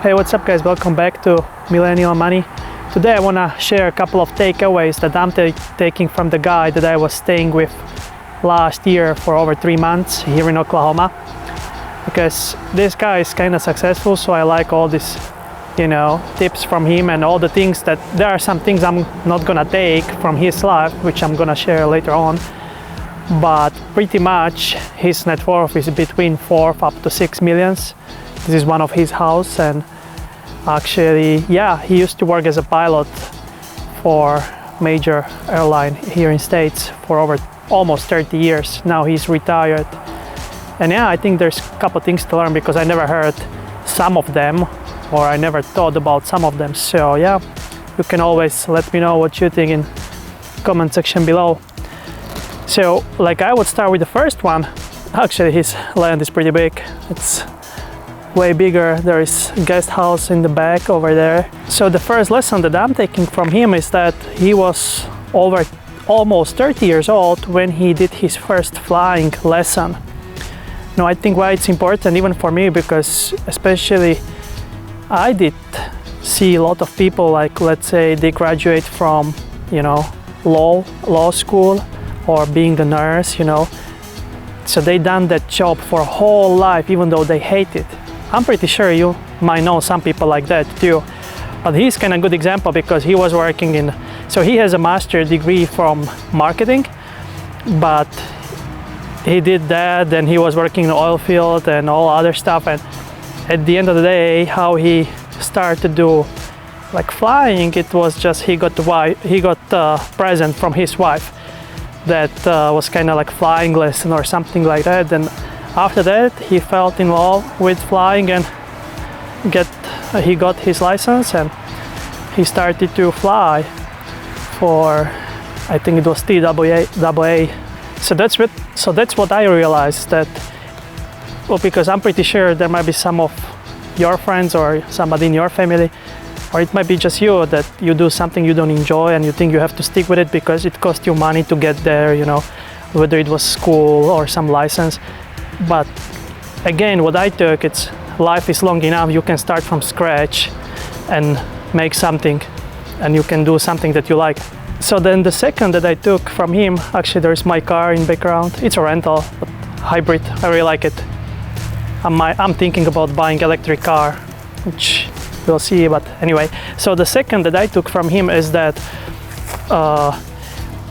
Hey, what's up guys? Welcome back to Millennial Money. Today I want to share a couple of takeaways that I'm taking from the guy that I was staying with last year for over 3 months here in Oklahoma. Because this guy is kind of successful, so I like all these, tips from him and all the things that there are some things I'm not gonna take from his life, which I'm gonna share later on. But pretty much his net worth is between 4 up to 6 millions. This is one of his house, and actually, he used to work as a pilot for major airline here in States for over almost 30 years. Now he's retired. And I think there's a couple things to learn because I never heard some of them, or I never thought about some of them. So you can always let me know what you think in comment section below. So I would start with the first one. Actually, his land is pretty big. It's way bigger. There is a guest house in the back over there. So the first lesson that I'm taking from him is that he was over almost 30 years old when he did his first flying lesson. Now I think why it's important even for me, because especially I did see a lot of people, let's say they graduate from law school or being a nurse, so they done that job for a whole life even though they hate it. I'm pretty sure you might know some people like that too, but he's kind of a good example because he was working so he has a master's degree from marketing, but he did that, then he was working in the oil field and all other stuff, and at the end of the day how he started to do flying, it was just he got a present from his wife that was kind of flying lesson or something like that. And after that he fell in love with flying and he got his license, and he started to fly for, I think it was TWA. So that's what I realized, that because I'm pretty sure there might be some of your friends or somebody in your family, or it might be just you, that you do something you don't enjoy and you think you have to stick with it because it cost you money to get there, whether it was school or some license. But again, what I took, it's life is long enough, you can start from scratch and make something, and you can do something that you like. So then the second that I took from him, actually there's my car in background. It's a rental, but hybrid, I really like it. I'm thinking about buying electric car, which we'll see, but anyway. So the second that I took from him is that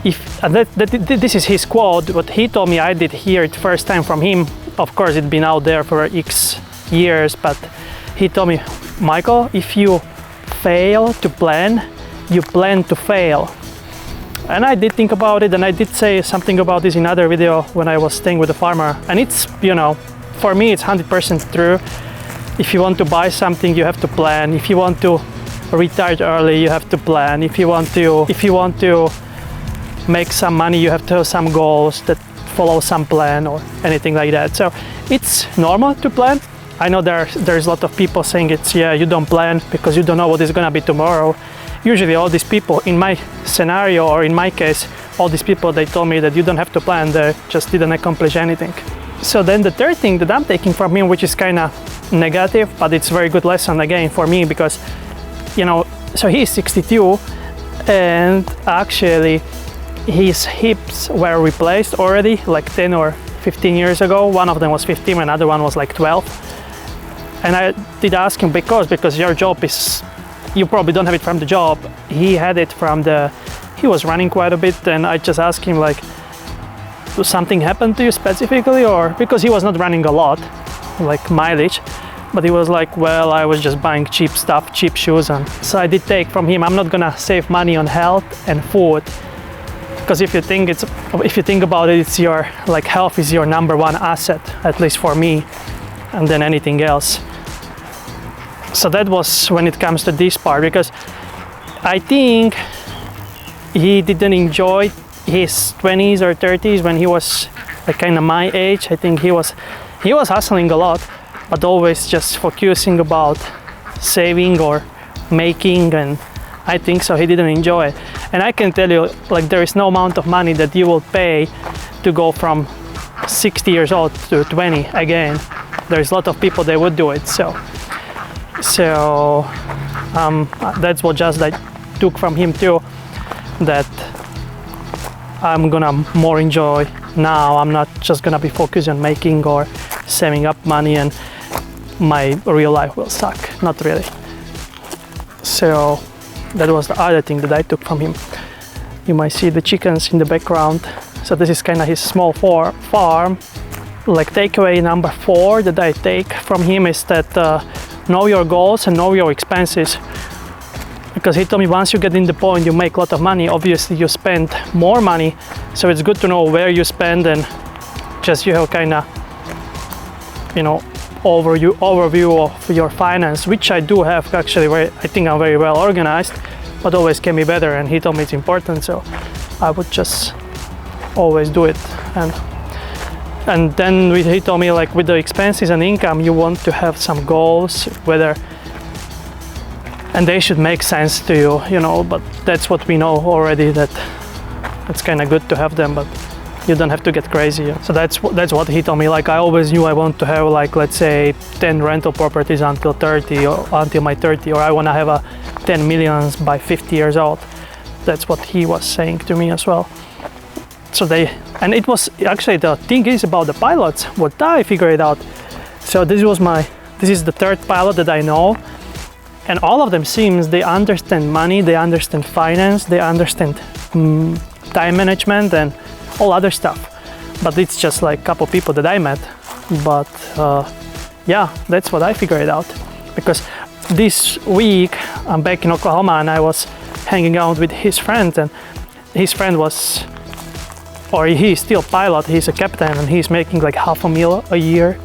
this is his quote, what he told me. I did hear it first time from him. Of course, it's been out there for X years, but he told me, Michael, if you fail to plan, you plan to fail. And I did think about it, and I did say something about this in another video when I was staying with a farmer. And it's, for me, it's 100% true. If you want to buy something, you have to plan. If you want to retire early, you have to plan. If you want to make some money, you have to have some goals that follow some plan or anything like that. So it's normal to plan. I know there's a lot of people saying you don't plan because you don't know what is gonna be tomorrow. Usually all these people, in my scenario or in my case, all these people, they told me that you don't have to plan, they just didn't accomplish anything. So then the third thing that I'm taking from him, which is kind of negative, but it's a very good lesson again for me, because, so he's 62 and actually his hips were replaced already 10 or 15 years ago. One of them was 15, another one was 12. And I did ask him, because your job is, you probably don't have it from the job. He had it from he was running quite a bit, and I just asked him did something happen to you specifically, or because he was not running a lot, mileage, but he was well, I was just buying cheap stuff, cheap shoes. And so I did take from him, I'm not gonna save money on health and food, because if you think about it, it's your health is your number one asset, at least for me, and then anything else. So that was when it comes to this part, because I think he didn't enjoy his 20s or 30s when he was kind of my age. I think he was hustling a lot, but always just focusing about saving or making, and I think so he didn't enjoy it. And I can tell you, there is no amount of money that you will pay to go from 60 years old to 20 again. There's a lot of people that would do it. So So that's what just I took from him too, that I'm gonna more enjoy now. I'm not just gonna be focused on making or saving up money and my real life will suck. Not really. So that was the other thing that I took from him. You might see the chickens in the background. So this is kind of his small farm. Like takeaway number 4 that I take from him is that know your goals and know your expenses. Because he told me once you get in the point you make a lot of money, obviously you spend more money. So it's good to know where you spend and just you have kind of, you know, overview of your finance, which I do have actually. I think I'm very well organized, but always can be better. And he told me it's important, so I would just always do it. And then he told me, like, with the expenses and income, you want to have some goals, and they should make sense to you, you know. But that's what we know already, that it's kind of good to have them, but you don't have to get crazy. So that's what he told me. Like, I always knew I want to have, like, let's say 10 rental properties until 30 or until my 30, or I want to have 10 millions by 50 years old. That's what he was saying to me as well. So and it was actually, the thing is about the pilots, what I figured out. So this is the 3rd pilot that I know, and all of them seems they understand money, they understand finance, they understand time management and all other stuff. But it's just like a couple people that I met. But yeah, that's what I figured out. Because this week I'm back in Oklahoma and I was hanging out with his friend, and his friend was, or he's still pilot, he's a captain, and he's making like $500,000 a year,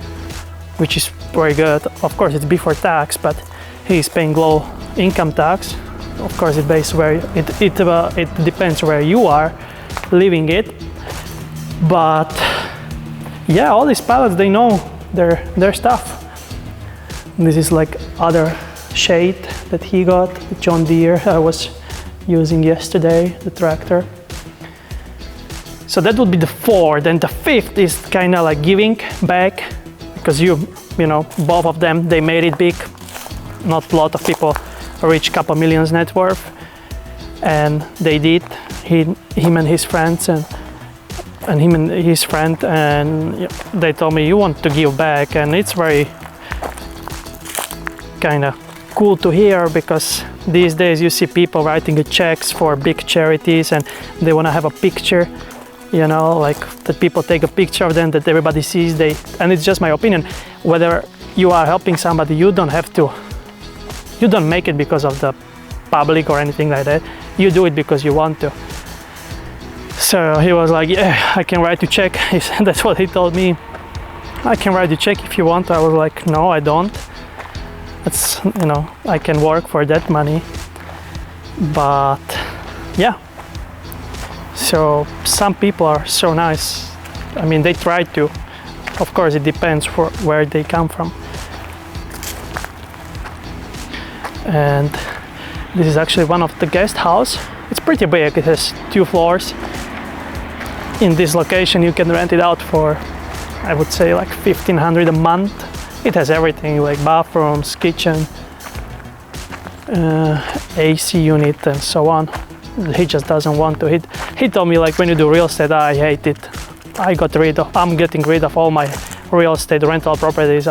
which is very good. Of course it's before tax, but he's paying low income tax. Of course it depends where you are living it. But yeah, all these pilots, they know their stuff. This is like other shade that he got, the John Deere I was using yesterday, the tractor. So that would be the 4th. Then the 5th is kind of like giving back, because you know, both of them, they made it big. Not a lot of people reach a couple millions net worth, and they did. Him and his friends, and him and his friend, and they told me you want to give back, and it's very kind of cool to hear, because these days you see people writing checks for big charities and they want to have a picture, you know, like that people take a picture of them that everybody sees. And it's just my opinion, whether you are helping somebody, you don't make it because of the public or anything like that. You do it because you want to. So he was like, yeah, I can write you a check. That's what he told me. I can write you a check if you want. I was like, no, I don't. It's, you know, I can work for that money. But yeah. So some people are so nice. I mean, they try to. Of course, it depends where they come from. And this is actually one of the guest house. It's pretty big. It has 2 floors. In this location, you can rent it out for, I would say, like $1,500 a month. It has everything, like bathrooms, kitchen, AC unit, and so on. He just doesn't want to. He told me, like, when you do real estate, I hate it. I'm getting rid of all my real estate rental properties.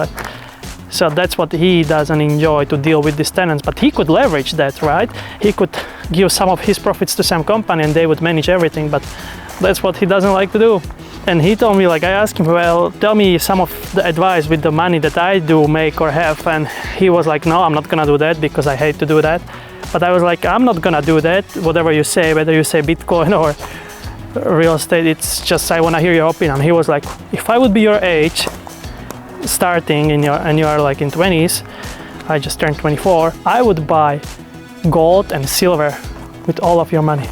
So that's what he doesn't enjoy, to deal with these tenants. But he could leverage that, right? He could give some of his profits to some company and they would manage everything. But that's what he doesn't like to do. And he told me, like, I asked him, well, tell me some of the advice with the money that I do make or have. And he was like, no, I'm not gonna do that because I hate to do that. But I was like, I'm not gonna do that. Whatever you say, whether you say Bitcoin or real estate, it's just, I wanna hear your opinion. He was like, if I would be your age, starting and you are like in 20s, I just turned 24, I would buy gold and silver with all of your money.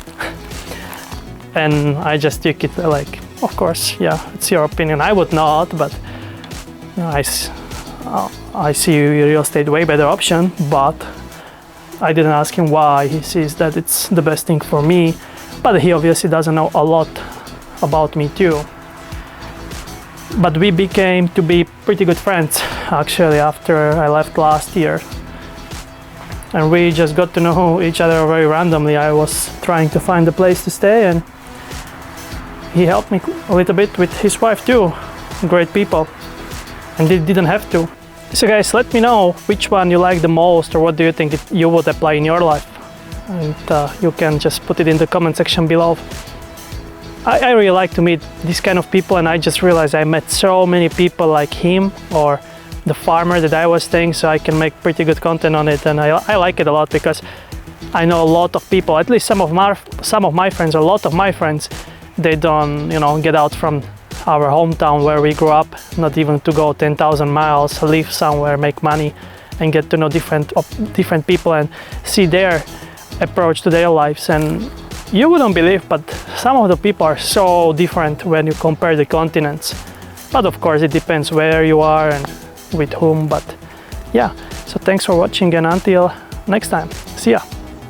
And I just took it like, of course, yeah, it's your opinion. I would not, but you know, I see real estate way better option. But I didn't ask him why he sees that it's the best thing for me. But he obviously doesn't know a lot about me too. But we became to be pretty good friends actually after I left last year. and we just got to know each other very randomly. I was trying to find a place to stay, and he helped me a little bit with his wife too. Great people, and they didn't have to. So guys, let me know which one you like the most, or what do you think you would apply in your life, and you can just put it in the comment section below. I really like to meet these kind of people, and I just realized I met so many people like him or the farmer that I was staying, so I can make pretty good content on it, and I like it a lot because I know a lot of people, at least some of my friends, a lot of my friends, they don't, get out from our hometown where we grew up, not even to go 10,000 miles, live somewhere, make money, and get to know different people and see their approach to their lives. And you wouldn't believe, but some of the people are so different when you compare the continents. But of course it depends where you are and with whom. But yeah, so thanks for watching, and until next time, see ya.